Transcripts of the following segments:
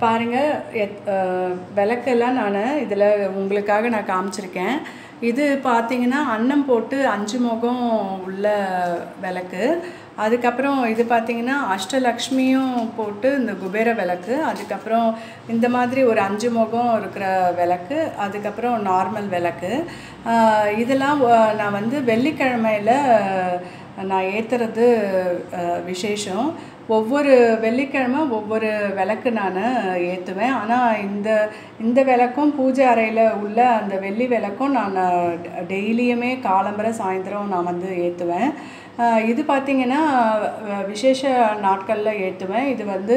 பாருங்க விளக்கெல்லாம் நான் இதில் உங்களுக்காக நான் காமிச்சிருக்கேன். இது பார்த்தீங்கன்னா அன்னம் போட்டு 5 முகம் உள்ள விளக்கு. அதுக்கப்புறம் இது பார்த்தீங்கன்னா அஷ்டலக்ஷ்மியும் போட்டு இந்த குபேர விளக்கு. அதுக்கப்புறம் இந்த மாதிரி ஒரு 5 முகம் இருக்கிற விளக்கு. அதுக்கப்புறம் நார்மல் விளக்கு. இதெல்லாம் நான் வந்து வெள்ளிக்கிழமையில் நான் ஏற்றுறது விசேஷம். ஒவ்வொரு வெள்ளிக்கிழமை ஒவ்வொரு விளக்கு நான் ஏற்றுவேன். ஆனால் இந்த விளக்கும் பூஜை அறையில் உள்ள அந்த வெள்ளி விளக்கும் நான் டெய்லியுமே காலம்பரை சாயந்தரம் நான் வந்து ஏற்றுவேன். இது பார்த்திங்கன்னா விசேஷ நாட்களில் ஏற்றுவேன். இது வந்து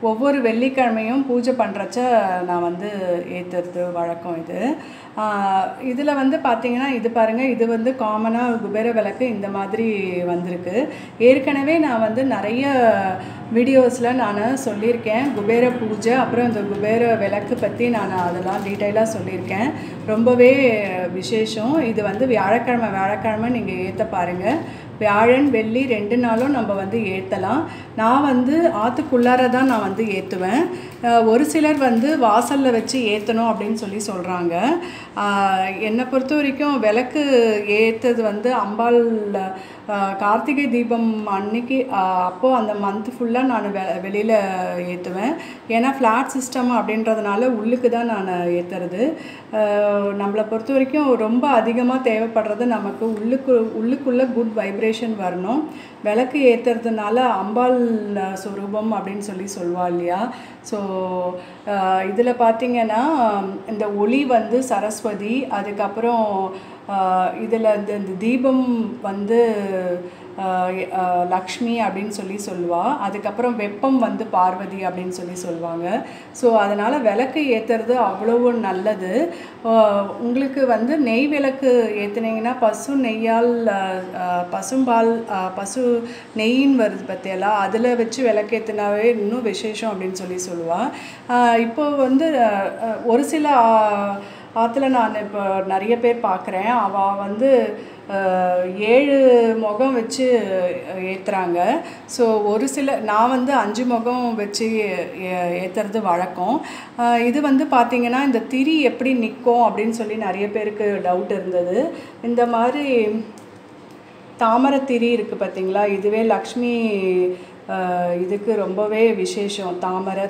ஒவ்வொரு வெள்ளிக்கிழமையும் பூஜை பண்ணுறச்ச நான் வந்து ஏற்றுறது வழக்கம். இதில் வந்து பார்த்திங்கன்னா இது பாருங்கள், இது வந்து காமனாக குபேர விளக்கு இந்த மாதிரி வந்திருக்கு. ஏற்கனவே நான் வந்து நிறைய வீடியோஸில் நான் சொல்லியிருக்கேன் குபேர பூஜை, அப்புறம் இந்த குபேர விளக்கு பற்றி நான் அதெல்லாம் டீட்டெயிலாக சொல்லியிருக்கேன். ரொம்பவே விசேஷம். இது வந்து வியாழக்கிழமை நீங்கள் ஏற்ற பாருங்கள். வியாழன் வெள்ளி 2 நாளும் நம்ம வந்து ஏற்றலாம். நான் வந்து ஆற்றுக்குள்ளார தான் நான் வந்து ஏற்றுவேன். ஒரு சிலர் வந்து வாசலில் வச்சு ஏற்றணும் அப்படின்னு சொல்கிறாங்க. என்னை பொறுத்த வரைக்கும் விளக்கு ஏற்றது வந்து அம்பாள் கார்த்திகை தீபம் அன்னைக்கு அப்போது அந்த மந்த் ஃபுல்லாக நான் வெளியில் ஏற்றுவேன். ஏன்னா ஃப்ளாட் சிஸ்டம் அப்படின்றதுனால உள்ளுக்கு தான் நான் ஏற்றுறது. நம்மளை பொறுத்த வரைக்கும் ரொம்ப அதிகமாக தேவைப்படுறது நமக்கு உள்ளுக்குள்ளே குட் வைப்ரேஷன் வரணும். விளக்கு ஏற்றுறதுனால அம்பாள் சொரூபம் அப்படின்னு சொல்லுவா இல்லையா. ஸோ இதில் பார்த்திங்கன்னா இந்த ஒளி வந்து சரஸ்வதி, அதுக்கப்புறம் இதில் இந்த தீபம் வந்து லக்ஷ்மி அப்படின்னு சொல்லுவாள். அதுக்கப்புறம் வெப்பம் வந்து பார்வதி அப்படின்னு சொல்லுவாங்க. ஸோ அதனால் விளக்கு ஏற்றுறது அவ்வளவு நல்லது. உங்களுக்கு வந்து நெய் விளக்கு ஏற்றுனீங்கன்னா பசு நெய்யால் பசும்பால் பசு நெய்ன்னு வருது பற்றியெல்லாம், அதில் வச்சு விளக்கு ஏற்றினாவே இன்னும் விசேஷம் அப்படின்னு சொல்லுவாள். இப்போது வந்து ஒரு சில ஆற்றுல நான் இப்போ நிறைய பேர் பார்க்குறேன். அவள் வந்து 7 முகம் வச்சு ஏற்றுறாங்க. ஸோ ஒரு சில நான் வந்து 5 முகம் வச்சு ஏற்றுறது வழக்கம். இது வந்து பார்த்திங்கன்னா இந்த திரி எப்படி நிற்கும் அப்படின்னு நிறைய பேருக்கு டவுட் இருந்தது. இந்த மாதிரி தாமரை திரி இருக்குது பார்த்திங்களா, இதுவே லக்ஷ்மி இதுக்கு ரொம்பவே விசேஷம். தாமரை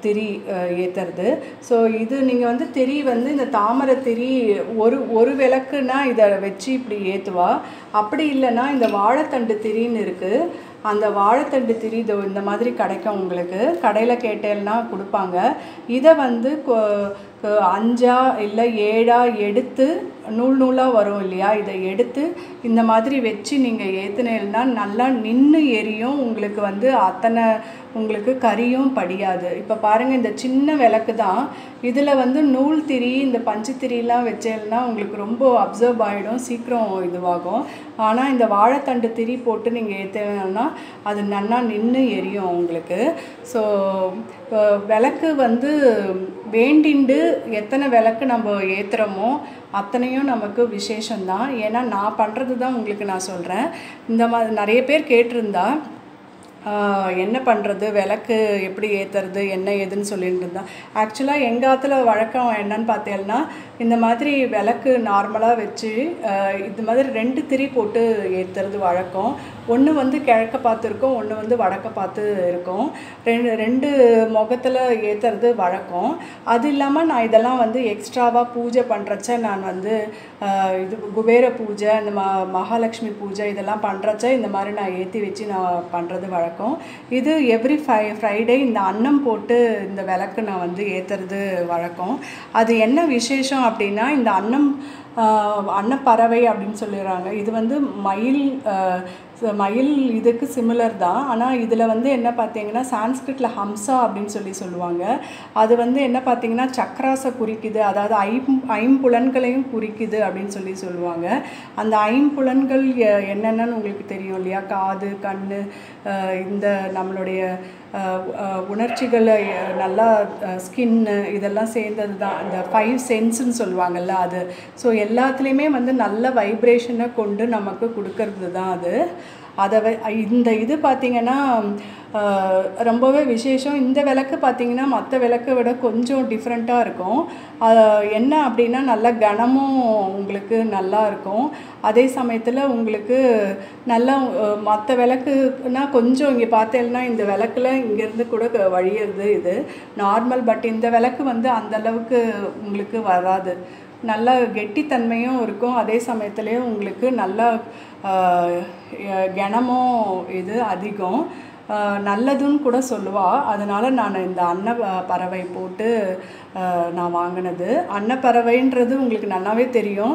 திரி ஏற்றுறது. ஸோ இது நீங்கள் வந்து திரி வந்து இந்த தாமரை திரி ஒரு விளக்குனா இதை வச்சு இப்படி ஏற்றுவா. அப்படி இல்லைன்னா இந்த வாழைத்தண்டு திரின்னு இருக்குது. அந்த வாழைத்தண்டு திரி இந்த மாதிரி கிடைக்கும். உங்களுக்கு கடையில் கேட்டேன்னா கொடுப்பாங்க. இதை வந்து 5 இல்லை 7 எடுத்து நூலாக வரும் இல்லையா, இதை எடுத்து இந்த மாதிரி வச்சு நீங்கள் ஏற்றுனேன்னா நல்லா நின்று எரியும். உங்களுக்கு வந்து அத்தனை உங்களுக்கு கரியும் படியாது. இப்போ பாருங்கள், இந்த சின்ன விளக்கு தான். இதில் வந்து நூல் திரி இந்த பஞ்சு திரிலாம் வச்சேன்னா உங்களுக்கு ரொம்ப அப்சர்வ் ஆகிடும், சீக்கிரம் இதுவாகும். ஆனால் இந்த வாழைத்தண்டு திரி போட்டு நீங்கள் ஏற்றினா அது நல்லா நின்று எரியும் உங்களுக்கு. ஸோ விளக்கு வந்து வேண்டிண்டு எத்தனை விளக்கு நம்ம ஏற்றுறோமோ அத்தனையும் நமக்கு விசேஷந்தான். ஏன்னா நான் பண்ணுறது தான் உங்களுக்கு நான் சொல்கிறேன். இந்த மாதிரி நிறைய பேர் கேட்டிருந்தா என்ன பண்ணுறது, விளக்கு எப்படி ஏற்றுறது, என்ன ஏதுன்னு சொல்லிட்டு இருந்தால். ஆக்சுவலாக எங்கள் ஆற்றுல வழக்கம் என்னன்னு பார்த்தீங்கன்னா, இந்த மாதிரி விளக்கு நார்மலாக வச்சு இது மாதிரி 2 திரி போட்டு ஏற்றுறது வழக்கம். ஒன்று வந்து கிழக்க பார்த்து இருக்கும், ஒன்று வந்து வடக்க பார்த்து இருக்கும். ரெண்டு முகத்தில் ஏற்றுறது வழக்கம். அது இல்லாமல் நான் இதெல்லாம் வந்து எக்ஸ்ட்ராவாக பூஜை பண்ணுறச்ச நான் வந்து இது குபேர பூஜை, இந்த மகாலட்சுமி பூஜை இதெல்லாம் பண்ணுறச்ச இந்த மாதிரி நான் ஏற்றி வச்சு நான் பண்ணுறது வழக்கம். இது எவ்ரி ஃப்ரைடே இந்த அன்னம் போட்டு இந்த விளக்கு நான் வந்து ஏற்றுறது வழக்கம். அது என்ன விசேஷம் அப்படின்னா, இந்த அன்னப்பறவை அப்படின்னு சொல்லிடுறாங்க. இது வந்து மயில் இதுக்கு சிமிலர் தான். ஆனால் இதில் வந்து என்ன பார்த்தீங்கன்னா சான்ஸ்கிரிட்டில் ஹம்சா அப்படின்னு சொல்லுவாங்க. அது வந்து என்ன பார்த்தீங்கன்னா சக்கராசை குறிக்குது, அதாவது ஐம்புலன்களையும் குறிக்குது அப்படின்னு சொல்லுவாங்க. அந்த ஐம்புலன்கள் என்னென்னு உங்களுக்கு தெரியும் இல்லையா, காது, கண், இந்த நம்மளுடைய உணர்ச்சிகளை நல்லா ஸ்கின்னு இதெல்லாம் சேர்ந்தது தான் இந்த 5 சென்ஸ்ன்னு சொல்லுவாங்கள்ல அது. ஸோ எல்லாத்துலேயுமே வந்து நல்ல வைப்ரேஷனை கொண்டு நமக்கு கொடுக்கறது தான் அது. இந்த இது பார்த்திங்கன்னா ரொம்பவே விசேஷம். இந்த விளக்கு பார்த்திங்கன்னா மற்ற விளக்கை விட கொஞ்சம் டிஃப்ரெண்ட்டாக இருக்கும். என்ன அப்படின்னா நல்ல கனமும் உங்களுக்கு நல்லா இருக்கும். அதே சமயத்தில் உங்களுக்கு நல்லா மற்ற விளக்குனா கொஞ்சம் இங்கே பார்த்தேன்னா இந்த விளக்குல இங்கேருந்து கூட வழியிறது இது நார்மல். பட் இந்த விளக்கு வந்து அந்தளவுக்கு உங்களுக்கு வராது. நல்ல கெட்டித்தன்மையும் இருக்கும். அதே சமயத்துலேயும் உங்களுக்கு நல்ல கனமும் இது அதிகம் நல்லதுன்னு கூட சொல்லுவாள். அதனால் நான் இந்த அன்னப்பறவை போட்டு நான் வாங்கினது. அன்னப்பறவைன்றது உங்களுக்கு நல்லாவே தெரியும்.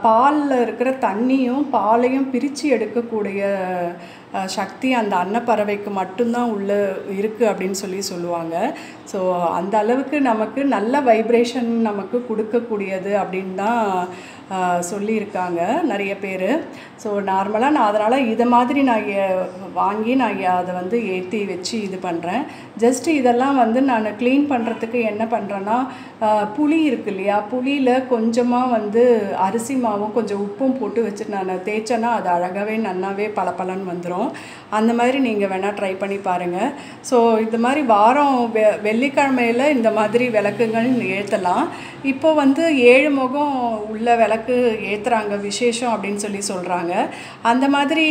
பாலில் இருக்கிற தண்ணியும் பாலையும் பிரித்து எடுக்கக்கூடிய சக்தி அந்த அன்னப்பறவைக்கு மட்டும்தான் உள்ளே இருக்குது அப்படின்னு சொல்லுவாங்க. ஸோ அந்த அளவுக்கு நமக்கு நல்ல வைப்ரேஷன் நமக்கு கொடுக்கக்கூடியது அப்படின்னு தான் சொல்லியிருக்காங்க நிறைய பேர். ஸோ நார்மலாக நான் அதனால் இதை மாதிரி நான் வாங்கி நான் அதை வந்து ஏற்றி வச்சு இது பண்ணுறேன். ஜஸ்ட்டு இதெல்லாம் வந்து நான் க்ளீன் பண்ணுறதுக்கு என்ன பண்ணுறேன்னா புளி இருக்கு இல்லையா, புளியில் கொஞ்சமாக வந்து அரிசி மாவும் கொஞ்சம் உப்பும் போட்டு வச்சுட்டு நான் தேய்ச்சேன்னா அது அழகாகவே நல்லாவே பளபளன்னு வந்துடும். அந்த மாதிரி நீங்கள் வேணால் ட்ரை பண்ணி பாருங்கள். ஸோ இந்த மாதிரி வாரம் வெள்ளிக்கிழமையில் இந்த மாதிரி விளக்குகள் ஏற்றலாம். இப்போ வந்து 7 முகம் உள்ள விளக்கு ஏற்றுறாங்க விசேஷம் அப்படின்னு சொல்கிறாங்க. அந்த மாதிரி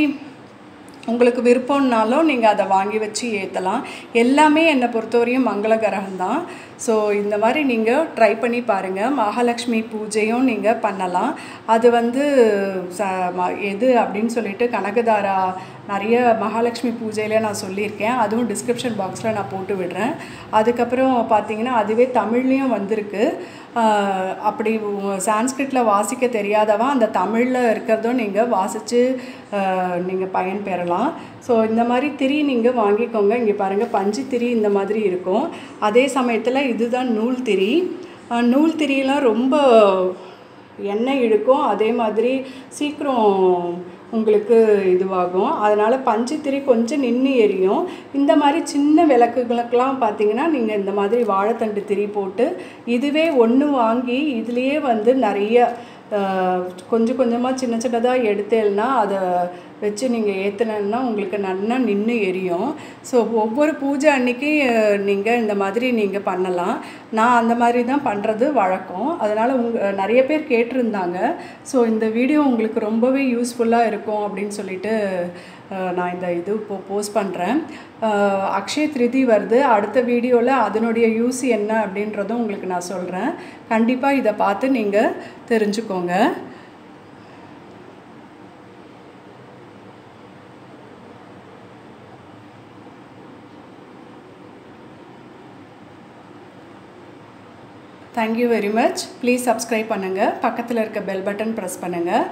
உங்களுக்கு விருப்பம்னாலும் நீங்கள் அதை வாங்கி வச்சு ஏற்றலாம். எல்லாமே என்னை பொறுத்தவரையும் மங்களகரம்தான். ஸோ இந்த மாதிரி நீங்கள் ட்ரை பண்ணி பாருங்கள். மகாலட்சுமி பூஜையும் நீங்கள் பண்ணலாம். அது வந்து எது அப்படின்னு சொல்லிட்டு கனகதாரா நிறைய மகாலட்சுமி பூஜையில் நான் சொல்லியிருக்கேன். அதுவும் டிஸ்கிரிப்ஷன் பாக்ஸில் நான் போட்டு விடுறேன். அதுக்கப்புறம் பார்த்தீங்கன்னா அதுவே தமிழ்லேயும் வந்திருக்கு. அப்படி சான்ஸ்கிரிட்டில் வாசிக்க தெரியாதவன் அந்த தமிழில் இருக்கிறதும் நீங்கள் வாசித்து நீங்கள் பயன் பெறலாம். ஸோ இந்த மாதிரி திரி நீங்கள் வாங்கிக்கோங்க. இங்கே பாருங்கள் பஞ்சு திரி இந்த மாதிரி இருக்கும். அதே சமயத்தில் இதுதான் நூல் திரி. நூல் திரியெலாம் ரொம்ப எண்ணெய் இழுக்கும். அதே மாதிரி சீக்கிரம் உங்களுக்கு இதுவாகும். அதனால் பஞ்சு திரி கொஞ்சம் நின்று எரியும். இந்த மாதிரி சின்ன விளக்குகளுக்கெல்லாம் பார்த்திங்கன்னா நீங்கள் இந்த மாதிரி வாழைத்தண்டு திரி போட்டு இதுவே ஒன்று வாங்கி இதுலேயே வந்து நிறைய கொஞ்சம் கொஞ்சமாக சின்ன சின்னதாக எடுத்தேன்னா அதை வச்சு நீங்கள் ஏற்றினா உங்களுக்கு நல்லா நின்று எரியும். ஸோ ஒவ்வொரு பூஜை அன்றைக்கி நீங்கள் இந்த மாதிரி நீங்கள் பண்ணலாம். நான் அந்த மாதிரி தான் பண்ணுறது வழக்கம். அதனால் நிறைய பேர் கேட்டிருந்தாங்க. ஸோ இந்த வீடியோ உங்களுக்கு ரொம்பவே யூஸ்ஃபுல்லாக இருக்கும் அப்படின்னு சொல்லிட்டு நான் இந்த இது போஸ்ட் பண்ணுறேன். அக்ஷய திருதி வருது. அடுத்த வீடியோவில் அதனுடைய யூஸ் என்ன அப்படின்றதும் உங்களுக்கு நான் சொல்கிறேன். கண்டிப்பாக இதை பார்த்து நீங்கள் தெரிஞ்சுக்கோங்க. Thank you very much. Please subscribe பண்ணுங்கள். பக்கத்தில் இருக்க பெல் பட்டன் ப்ரெஸ் பண்ணுங்கள்.